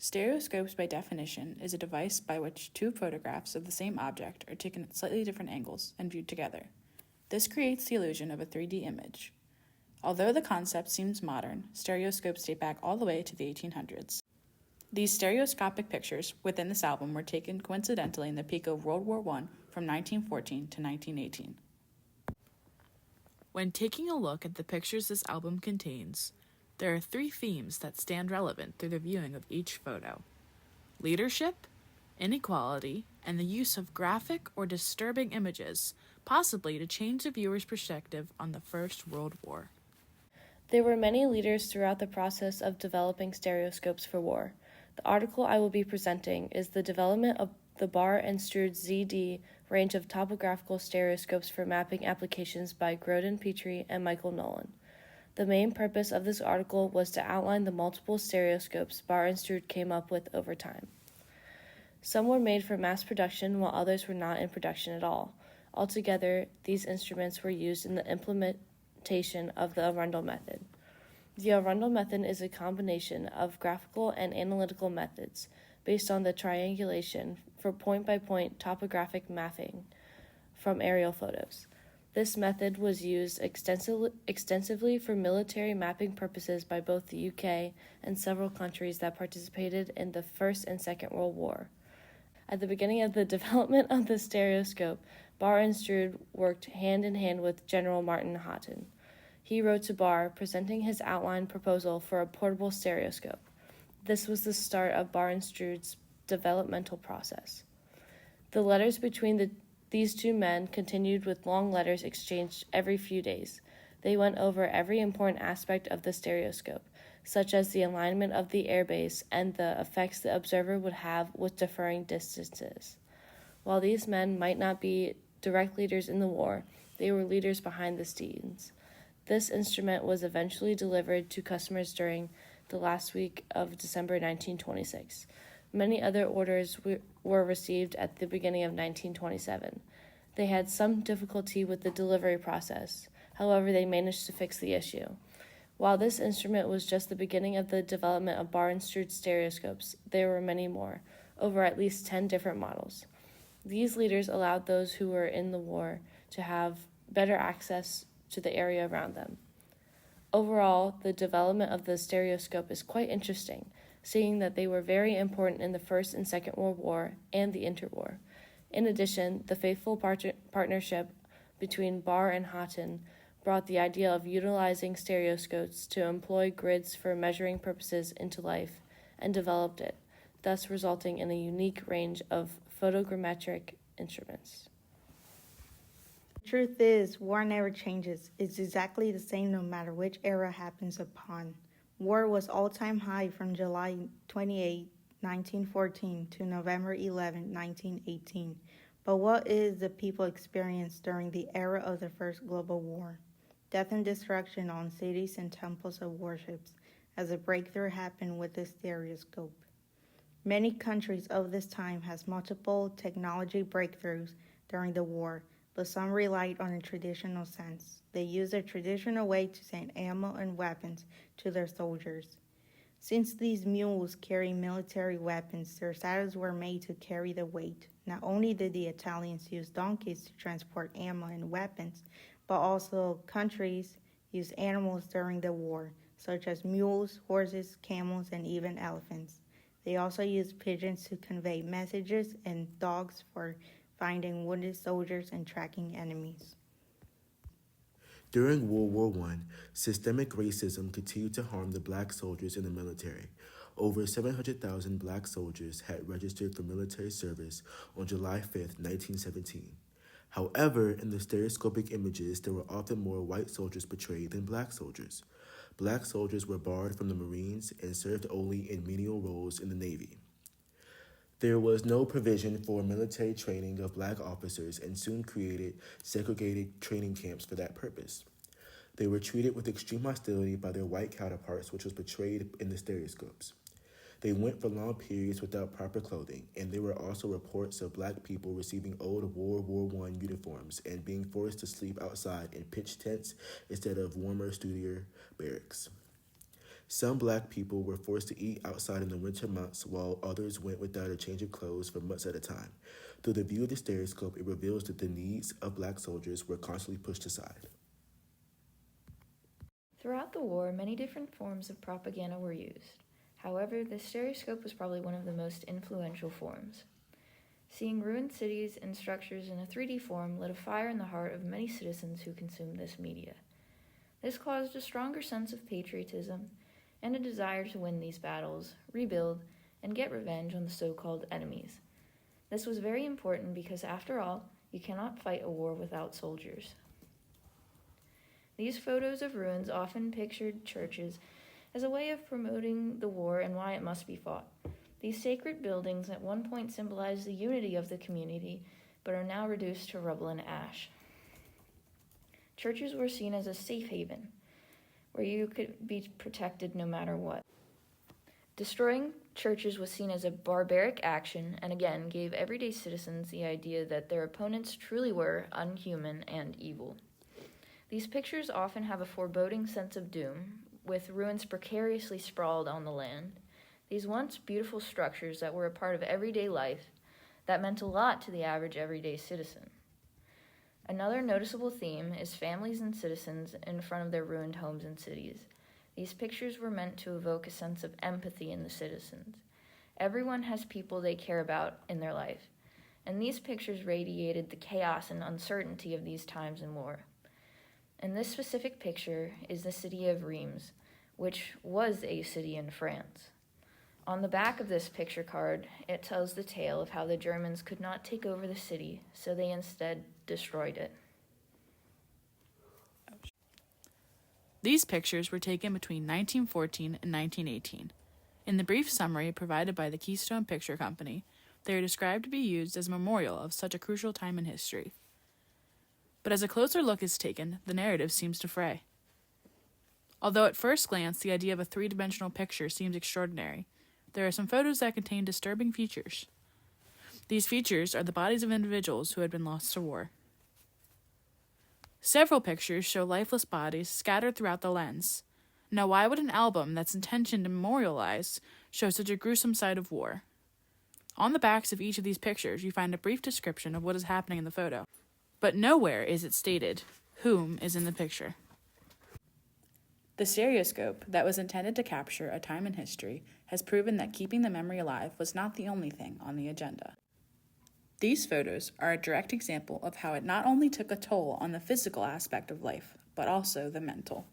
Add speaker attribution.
Speaker 1: Stereoscopes, by definition, is a device by which two photographs of the same object are taken at slightly different angles and viewed together. This creates the illusion of a 3D image. Although the concept seems modern, stereoscopes date back all the way to the 1800s. These stereoscopic pictures within this album were taken coincidentally in the peak of World War I from 1914 to 1918. When taking a look at the pictures this album contains, there are three themes that stand relevant through the viewing of each photo: leadership, inequality, and the use of graphic or disturbing images, possibly to change the viewer's perspective on the First World War.
Speaker 2: There were many leaders throughout the process of developing stereoscopes for war. The article I will be presenting is the development of the Barr and Strood ZD range of topographical stereoscopes for mapping applications by Grodin Petrie and Michael Nolan. The main purpose of this article was to outline the multiple stereoscopes Barr and Strood came up with over time. Some were made for mass production, while others were not in production at all. Altogether, these instruments were used in the implementation of the Arundel method. The Arundel method is a combination of graphical and analytical methods based on the triangulation for point-by-point topographic mapping from aerial photos. This method was used extensively for military mapping purposes by both the UK and several countries that participated in the First and Second World War. At the beginning of the development of the stereoscope, Barr and Strood worked hand-in-hand with General Martin Haughton. He wrote to Barr, presenting his outline proposal for a portable stereoscope. This was the start of Barr and Strood's developmental process. The letters between these two men continued with long letters exchanged every few days. They went over every important aspect of the stereoscope, such as the alignment of the airbase and the effects the observer would have with differing distances. While these men might not be direct leaders in the war, they were leaders behind the scenes. This instrument was eventually delivered to customers during the last week of December 1926. Many other orders were received at the beginning of 1927. They had some difficulty with the delivery process. However, they managed to fix the issue. While this instrument was just the beginning of the development of Barr and Strood stereoscopes, there were many more, over at least 10 different models. These leaders allowed those who were in the war to have better access to the area around them. Overall, the development of the stereoscope is quite interesting, seeing that they were very important in the First and Second World War and the interwar. In addition, the faithful partnership between Barr and Haughton brought the idea of utilizing stereoscopes to employ grids for measuring purposes into life and developed it, thus resulting in a unique range of photogrammetric instruments.
Speaker 3: The truth is, war never changes. It's exactly the same no matter which era happens upon. War was all-time high from July 28, 1914 to November 11, 1918. But what is the people experienced during the era of the First Global War? Death and destruction on cities and temples of worships as a breakthrough happened with the stereoscope. Many countries of this time has multiple technology breakthroughs during the war, but some relied on a traditional sense. They used a traditional way to send ammo and weapons to their soldiers. Since these mules carry military weapons, their saddles were made to carry the weight. Not only did the Italians use donkeys to transport ammo and weapons, but also countries used animals during the war, such as mules, horses, camels, and even elephants. They also used pigeons to convey messages and dogs for finding wounded soldiers and tracking enemies.
Speaker 4: During World War I, systemic racism continued to harm the black soldiers in the military. Over 700,000 black soldiers had registered for military service on July 5, 1917. However, in the stereoscopic images, there were often more white soldiers portrayed than black soldiers. Black soldiers were barred from the Marines and served only in menial roles in the Navy. There was no provision for military training of black officers and soon created segregated training camps for that purpose. They were treated with extreme hostility by their white counterparts, which was portrayed in the stereoscopes. They went for long periods without proper clothing, and there were also reports of black people receiving old World War I uniforms and being forced to sleep outside in pitched tents instead of warmer, studier barracks. Some black people were forced to eat outside in the winter months, while others went without a change of clothes for months at a time. Through the view of the stereoscope, it reveals that the needs of black soldiers were constantly pushed aside.
Speaker 5: Throughout the war, many different forms of propaganda were used. However, the stereoscope was probably one of the most influential forms. Seeing ruined cities and structures in a 3D form lit a fire in the heart of many citizens who consumed this media. This caused a stronger sense of patriotism and a desire to win these battles, rebuild, and get revenge on the so-called enemies. This was very important because, after all, you cannot fight a war without soldiers. These photos of ruins often pictured churches as a way of promoting the war and why it must be fought. These sacred buildings at one point symbolized the unity of the community, but are now reduced to rubble and ash. Churches were seen as a safe haven, where you could be protected no matter what. Destroying churches was seen as a barbaric action, and again gave everyday citizens the idea that their opponents truly were unhuman and evil. These pictures often have a foreboding sense of doom, with ruins precariously sprawled on the land. These once beautiful structures that were a part of everyday life, that meant a lot to the average everyday citizen. Another noticeable theme is families and citizens in front of their ruined homes and cities. These pictures were meant to evoke a sense of empathy in the citizens. Everyone has people they care about in their life, and these pictures radiated the chaos and uncertainty of these times in war. And this specific picture is the city of Reims, which was a city in France. On the back of this picture card, it tells the tale of how the Germans could not take over the city, so they instead destroyed it.
Speaker 1: These pictures were taken between 1914 and 1918. In the brief summary provided by the Keystone Picture Company, they are described to be used as a memorial of such a crucial time in history. But as a closer look is taken, the narrative seems to fray. Although at first glance the idea of a three-dimensional picture seems extraordinary, there are some photos that contain disturbing features. These features are the bodies of individuals who had been lost to war. Several pictures show lifeless bodies scattered throughout the lens. Now, why would an album that's intentioned to memorialize show such a gruesome side of war? On the backs of each of these pictures, you find a brief description of what is happening in the photo, but nowhere is it stated whom is in the picture. The stereoscope that was intended to capture a time in history has proven that keeping the memory alive was not the only thing on the agenda. These photos are a direct example of how it not only took a toll on the physical aspect of life, but also the mental.